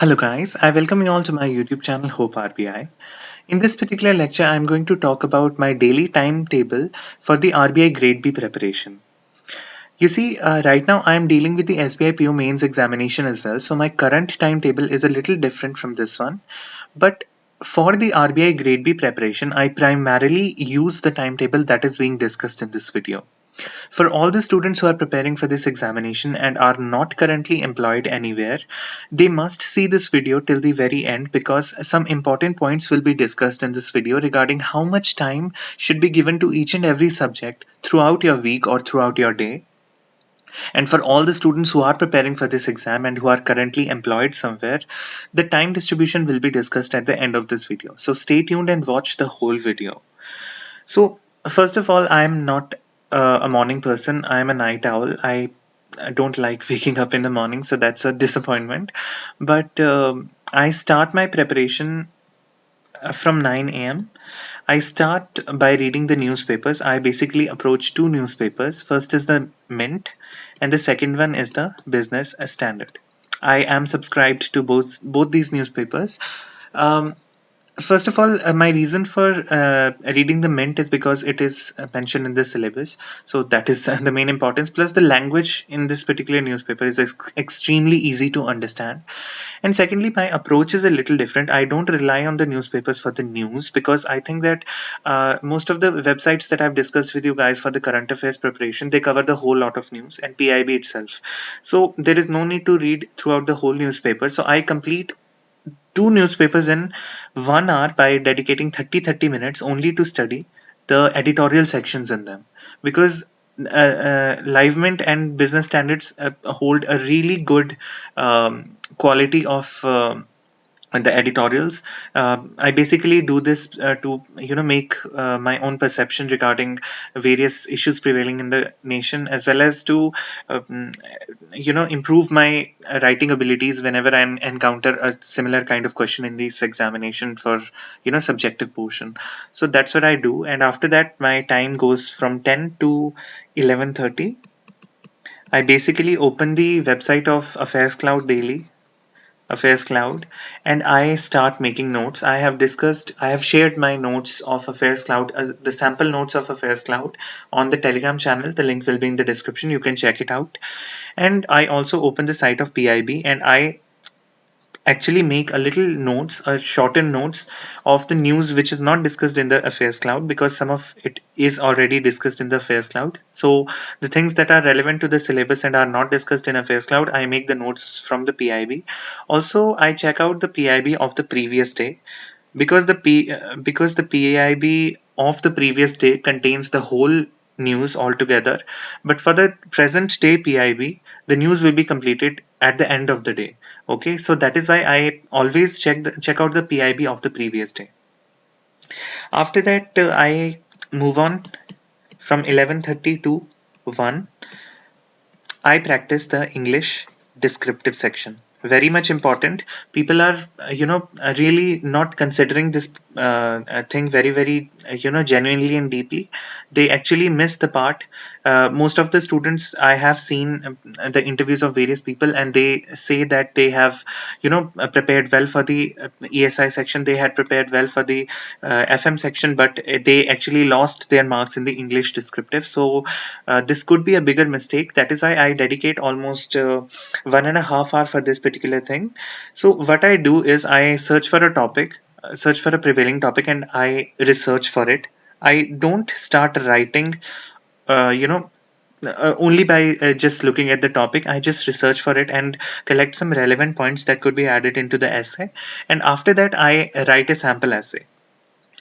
Hello guys, I welcome you all to my YouTube channel Hope RBI. In this particular lecture, I'm going to talk about my daily timetable for the RBI Grade B preparation. You see, right now I'm dealing with the SBI PO mains examination as well, so my current timetable is a little different from this one. But for the RBI Grade B preparation, I primarily use the timetable that is being discussed in this video. For all the students who are preparing for this examination and are not currently employed anywhere, they must see this video till the very end because some important points will be discussed in this video regarding how much time should be given to each and every subject throughout your week or throughout your day. And for all the students who are preparing for this exam and who are currently employed somewhere, the time distribution will be discussed at the end of this video. So stay tuned and watch the whole video. So, first of all, I'm not a morning person. I'm a night owl. I don't like waking up in the morning, so that's a disappointment. But I start my preparation from 9 a.m. I start by reading the newspapers. I basically approach two newspapers. First is the Mint, and the second one is the Business Standard. I am subscribed to both these newspapers. Um, First of all, my reason for reading the Mint is because it is mentioned in the syllabus. So that is the main importance. Plus, the language in this particular newspaper is extremely easy to understand. And secondly, my approach is a little different. I don't rely on the newspapers for the news because I think that most of the websites that I've discussed with you guys for the current affairs preparation, they cover the whole lot of news and PIB itself. So there is no need to read throughout the whole newspaper. So I complete two newspapers in 1 hour by dedicating 30 minutes only to study the editorial sections in them because Livement and Business Standards hold a really good quality of the editorials. I basically do this to make my own perception regarding various issues prevailing in the nation, as well as to um, improve my writing abilities whenever I encounter a similar kind of question in this examination for subjective portion. So that's what I do, and after that my time goes from 10 to 11:30. I basically open the website of Affairs Cloud daily, Affairs Cloud, and I start making notes. I have shared my notes of Affairs Cloud, the sample notes of Affairs Cloud on the Telegram channel. The link will be in the description. You can check it out. And I also open the site of PIB and I actually make a little notes, shortened notes of the news which is not discussed in the Affairs Cloud because some of it is already discussed in the Affairs Cloud. So the things that are relevant to the syllabus and are not discussed in Affairs Cloud, I make the notes from the PIB. Also, I check out the PIB of the previous day because because the PIB of the previous day contains the whole news altogether, but for the present day PIB, the news will be completed at the end of the day. Okay, so that is why I always check out the PIB of the previous day. After that, I move on from 11:30 to 1. I practice the English descriptive section. Very much important. People are, really not considering this thing very, genuinely and deeply. They actually miss the part. Most of the students I have seen the interviews of various people, and they say that they have, prepared well for the ESI section. They had prepared well for the FM section, but they actually lost their marks in the English descriptive. So this could be a bigger mistake. That is why I dedicate almost 1.5 hours for this particular thing. So what I do is I search for a topic, search for a prevailing topic, and I research for it. I don't start writing, only by just looking at the topic. I just research for it and collect some relevant points that could be added into the essay. And after that, I write a sample essay.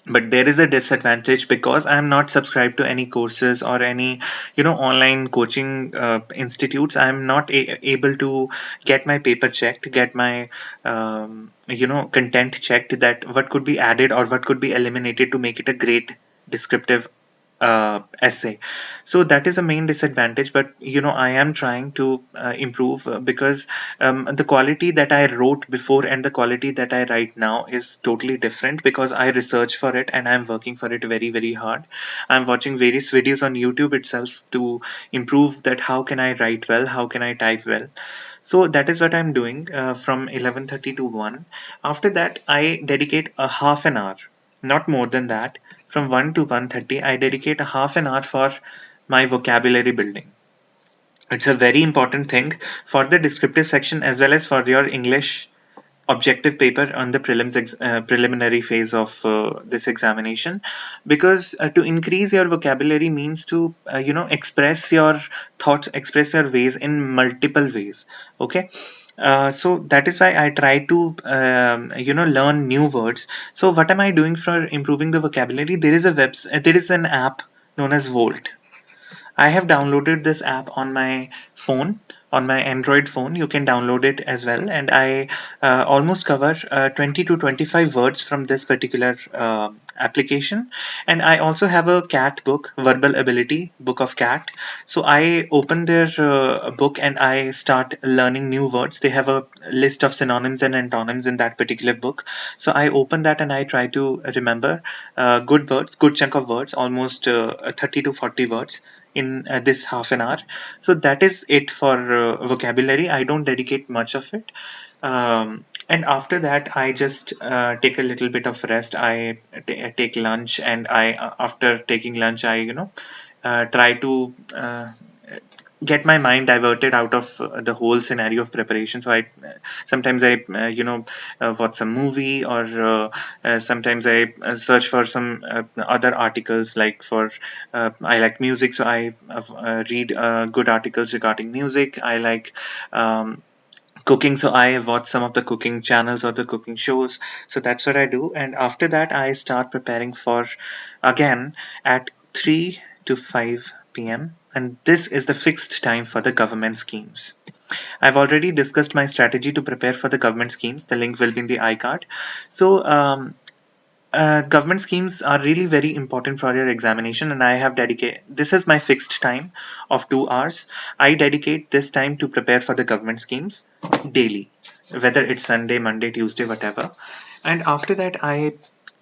But there is a disadvantage because I am not subscribed to any courses or any online coaching institutes. I am not able to get my paper checked, get my content checked, that what could be added or what could be eliminated to make it a great descriptive essay. So that is a main disadvantage, but I am trying to improve because the quality that I wrote before and the quality that I write now is totally different because I research for it and I'm working for it very hard. I'm watching various videos on YouTube itself to improve that how can I write well, how can I type well. So that is what I'm doing from 11:30 to 1. After that, I dedicate a half an hour, not more than that. From 1 to 1:30, I dedicate a half an hour for my vocabulary building. It's a very important thing for the descriptive section as well as for your English objective paper on the preliminary phase of this examination, because to increase your vocabulary means to express your thoughts, express your ways in multiple ways. Okay. So that is why I try to learn new words. So what am I doing for improving the vocabulary? There is an app known as Volt. I have downloaded this app on my phone, on my Android phone. You can download it as well, and I almost cover 20 to 25 words from this particular application. And I also have a cat book, Verbal Ability Book of Cat. So I open their book and I start learning new words. They have a list of synonyms and antonyms in that particular book. So I open that and I try to remember good words, good chunk of words, almost 30 to 40 words in this half an hour. So that is it for vocabulary. I don't dedicate much of it. And after that, I just take a little bit of rest. Take lunch, and after taking lunch, I try to get my mind diverted out of the whole scenario of preparation. So I sometimes I watch some movie, or sometimes I search for some other articles. Like for I like music, so I read good articles regarding music. I like cooking, so I watch some of the cooking channels or the cooking shows. So that's what I do, and after that I start preparing for, again, at 3 to 5 p.m., and this is the fixed time for the government schemes. I've already discussed my strategy to prepare for the government schemes. The link will be in the iCard. So government schemes are really very important for your examination, and I have dedicated, this is my fixed time of 2 hours. I dedicate this time to prepare for the government schemes daily, whether it's Sunday, Monday, Tuesday, whatever. And after that, I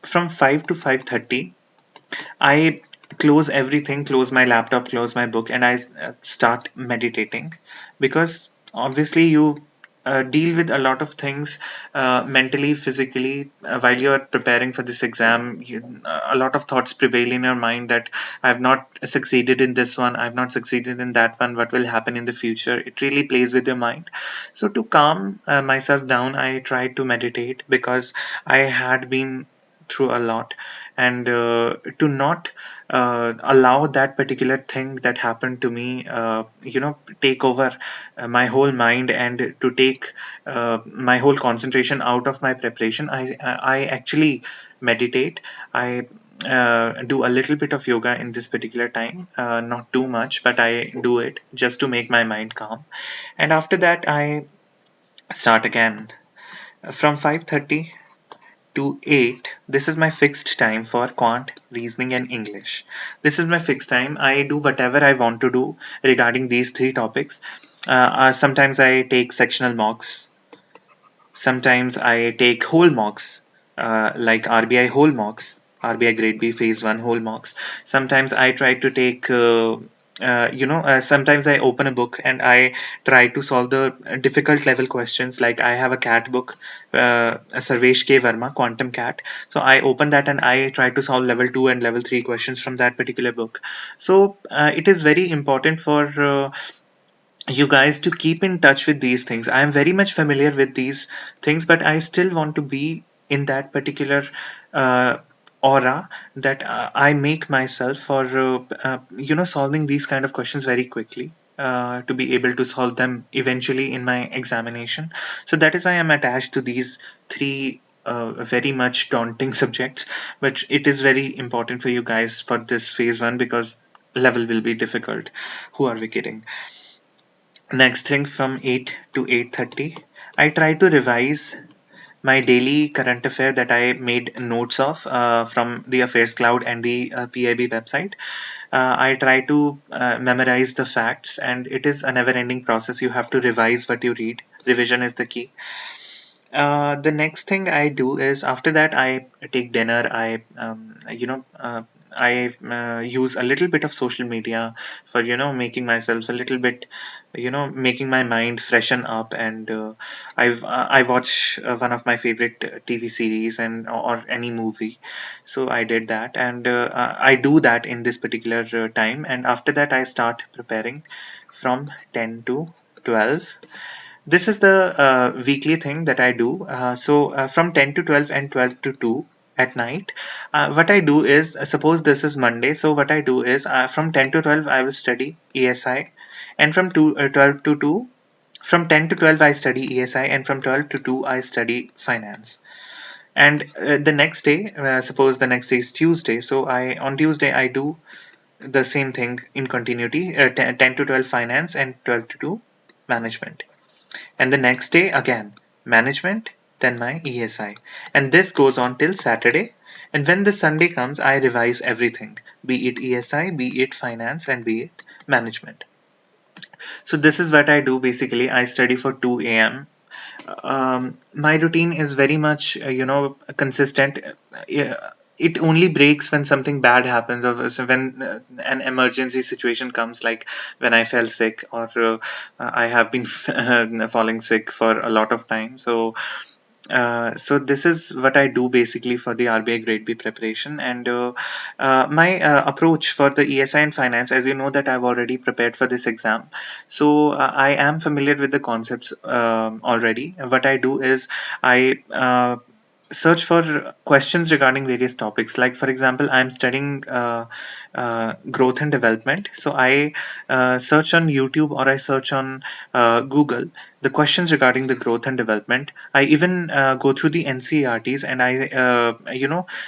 from 5 to 5:30, I close everything, close my laptop, close my book, and I start meditating, because obviously you deal with a lot of things mentally, physically, while you are preparing for this exam. A lot of thoughts prevail in your mind that I have not succeeded in this one, I have not succeeded in that one. What will happen in the future? It really plays with your mind. So to calm myself down, I try to meditate, because I had been through a lot, and to not allow that particular thing that happened to me take over my whole mind, and to take my whole concentration out of my preparation, I actually meditate. I do a little bit of yoga in this particular time, not too much, but I do it just to make my mind calm. And after that, I start again from 5:30 to 8. This is my fixed time for quant, reasoning, and English. This is my fixed time. I do whatever I want to do regarding these three topics. Sometimes I take sectional mocks, sometimes I take whole mocks, like RBI whole mocks, RBI grade B phase 1 whole mocks. Sometimes I try to take sometimes I open a book and I try to solve the difficult level questions. Like I have a cat book, Sarvesh K. Verma, Quantum Cat. So I open that and I try to solve level 2 and level 3 questions from that particular book. So it is very important for you guys to keep in touch with these things. I am very much familiar with these things, but I still want to be in that particular uh, aura that I make myself for solving these kind of questions very quickly. To be able to solve them eventually in my examination. So that is why I'm attached to these three very much daunting subjects, but it is very important for you guys for this phase 1, because level will be difficult. Who are we kidding? Next thing, from 8 to 8:30, I try to revise my daily current affair that I made notes of from the Affairs Cloud and the PIB website. I try to memorize the facts, and it is a never-ending process. You have to revise what you read. Revision is the key. The next thing I do is, after that I take dinner. I I use a little bit of social media for making myself a little bit, making my mind freshen up. And I watch one of my favorite TV series and or any movie. So I did that, and I do that in this particular time. And after that, I start preparing from 10 to 12. This is the weekly thing that I do. From 10 to 12 and 12 to 2 at night, what I do is, suppose this is Monday, so what I do is, from 10 to 12 I will study ESI, and from 12 to 2, from 10 to 12 I study ESI, and from 12 to 2 I study finance. And the next day, suppose the next day is Tuesday, so I on Tuesday I do the same thing in continuity, 10 to 12 finance and 12 to 2 management. And the next day again, management, then my ESI. And this goes on till Saturday. And when the Sunday comes, I revise everything, be it ESI, be it finance, and be it management. So this is what I do basically. I study for 2 a.m. My routine is very much, consistent. It only breaks when something bad happens, or when an emergency situation comes, like when I fell sick, or I have been falling sick for a lot of time. So this is what I do basically for the RBI Grade B preparation. And my approach for the ESI and finance, as you know that I've already prepared for this exam, so I am familiar with the concepts already. What I do is I search for questions regarding various topics. Like for example, I'm studying growth and development, so I search on YouTube, or I search on Google the questions regarding the growth and development. I even go through the NCERTs, and I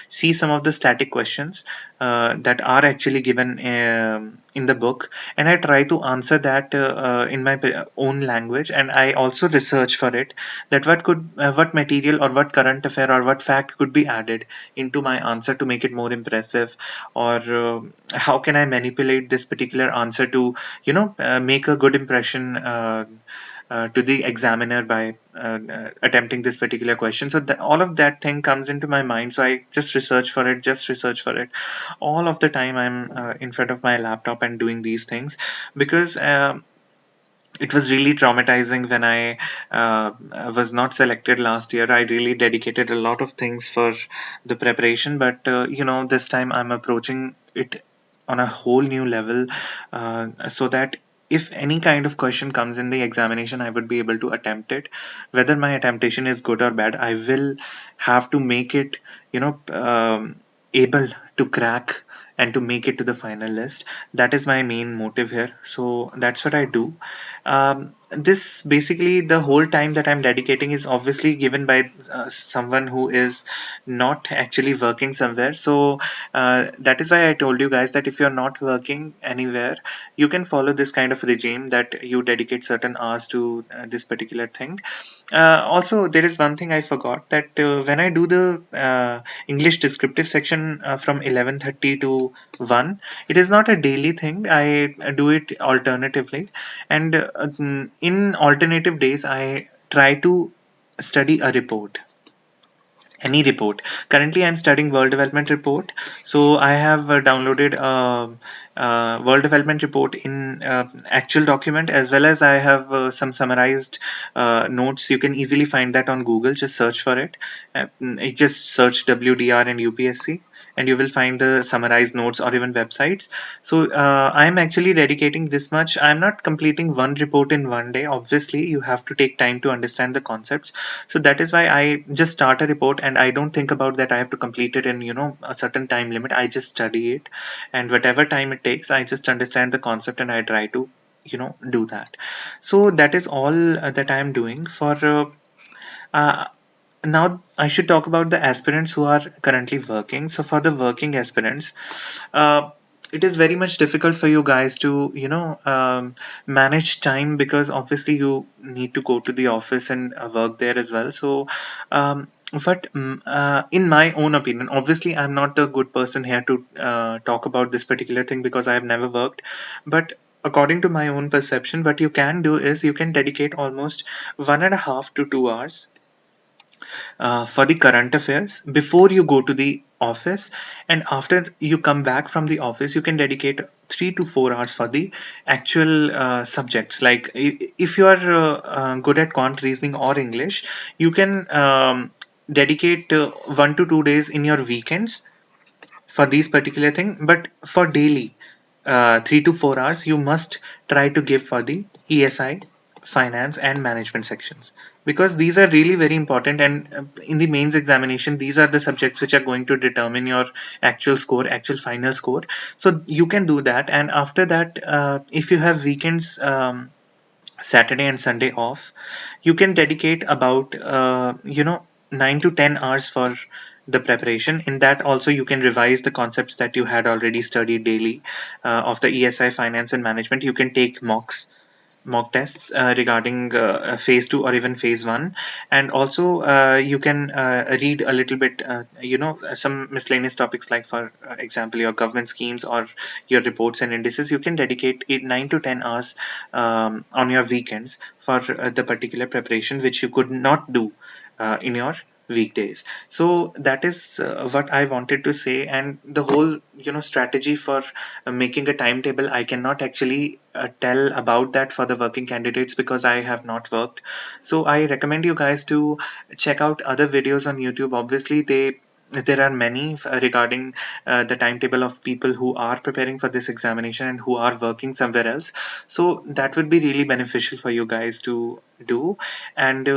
see some of the static questions that are actually given in the book, and I try to answer that in my own language. And I also research for it, that what material or what current affair or what fact could be added into my answer to make it more impressive, or how can I manipulate this particular answer to make a good impression to the examiner by attempting this particular question. So all of that thing comes into my mind, so I just research for it all of the time. I'm in front of my laptop and doing these things, because it was really traumatizing when I was not selected last year. I really dedicated a lot of things for the preparation, but this time I'm approaching it on a whole new level, so that if any kind of question comes in the examination, I would be able to attempt it. Whether my attemptation is good or bad, I will have to make it, able to crack and to make it to the final list. That is my main motive here. So that's what I do. This basically, the whole time that I'm dedicating is obviously given by someone who is not actually working somewhere. So that is why I told you guys that if you're not working anywhere, you can follow this kind of regime, that you dedicate certain hours to this particular thing. Also, there is one thing I forgot, that when I do the English descriptive section from 11:30 to 1, it is not a daily thing. I do it alternatively, and in alternative days, I try to study a report, any report. Currently I'm studying world development report, so I have downloaded world development report in actual document, as well as I have some summarized notes. You can easily find that on Google. Just search for it. Just search WDR and UPSC, and you will find the summarized notes, or even websites. So I'm actually dedicating this much. I'm not completing one report in one day. Obviously you have to take time to understand the concepts. So that is why I just start a report, and I don't think about that I have to complete it in a certain time limit. I just study it, and whatever time it takes, I just understand the concept and I try to do that. So that is all that I am doing for uh, now. I should talk about the aspirants who are currently working. So for the working aspirants, it is very much difficult for you guys to manage time, because obviously you need to go to the office and work there as well. So in my own opinion, obviously I'm not a good person here to talk about this particular thing, because I have never worked. But according to my own perception, what you can do is you can dedicate almost 1.5 to 2 hours for the current affairs before you go to the office, and after you come back from the office you can dedicate 3 to 4 hours for the actual subjects. Like if you are good at quant reasoning or English, you can dedicate 1 to 2 days in your weekends for these particular thing. But for daily 3 to 4 hours you must try to give for the ESI, finance and management sections, because these are really very important. And in the mains examination these are the subjects which are going to determine your actual score, actual final score. So you can do that. And after that, if you have weekends, Saturday and Sunday off, you can dedicate about 9 to 10 hours for the preparation. In that also you can revise the concepts that you had already studied daily of the ESI, finance and management. You can take mock tests regarding phase 2 or even phase 1. And also you can read a little bit, some miscellaneous topics, like for example your government schemes or your reports and indices. You can dedicate 9 to 10 hours on your weekends for the particular preparation which you could not do in your weekdays. So that is what I wanted to say. And the whole strategy for making a timetable, I cannot actually tell about that for the working candidates because I have not worked. So I recommend you guys to check out other videos on YouTube. Obviously there are many regarding the timetable of people who are preparing for this examination and who are working somewhere else. So that would be really beneficial for you guys to do. And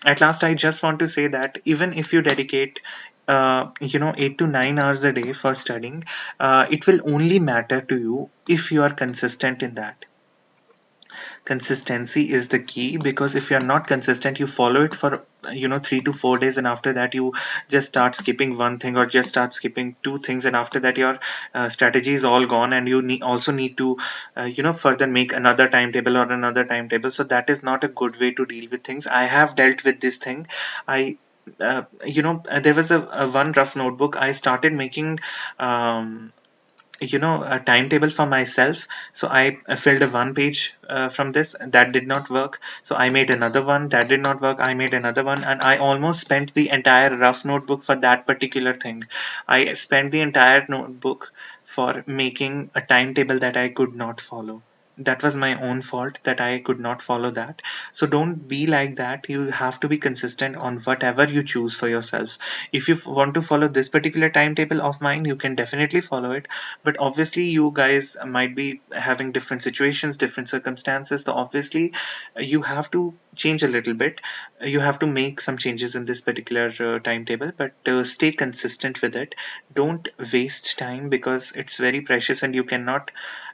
at last I just want to say that even if you dedicate 8 to 9 hours a day for studying, it will only matter to you if you are consistent in that. Consistency is the key, because if you're not consistent, you follow it for 3 to 4 days, and after that you just start skipping one thing or just start skipping two things, and after that your strategy is all gone, and you also need to further make another timetable or another timetable. So that is not a good way to deal with things. I have dealt with this thing. I there was a one rough notebook I started making, um, a timetable for myself. So I filled a one page from this, that did not work. So I made another one, that did not work. I made another one, and I almost spent the entire rough notebook for that particular thing. I spent the entire notebook for making a timetable that I could not follow. That was my own fault that I could not follow that. So don't be like that. You have to be consistent on whatever you choose for yourselves. If you want to follow this particular timetable of mine, you can definitely follow it. But obviously you guys might be having different situations, different circumstances. So obviously you have to change a little bit. You have to make some changes in this particular timetable, but stay consistent with it. Don't waste time, because it's very precious and you cannot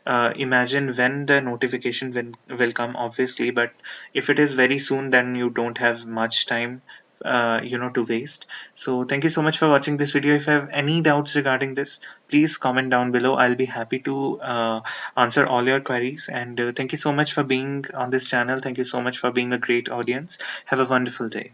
imagine when the notification will come, obviously. But if it is very soon, then you don't have much time to waste. So thank you so much for watching this video. If you have any doubts regarding this, please comment down below. I'll be happy to answer all your queries. And thank you so much for being on this channel. Thank you so much for being a great audience. Have a wonderful day.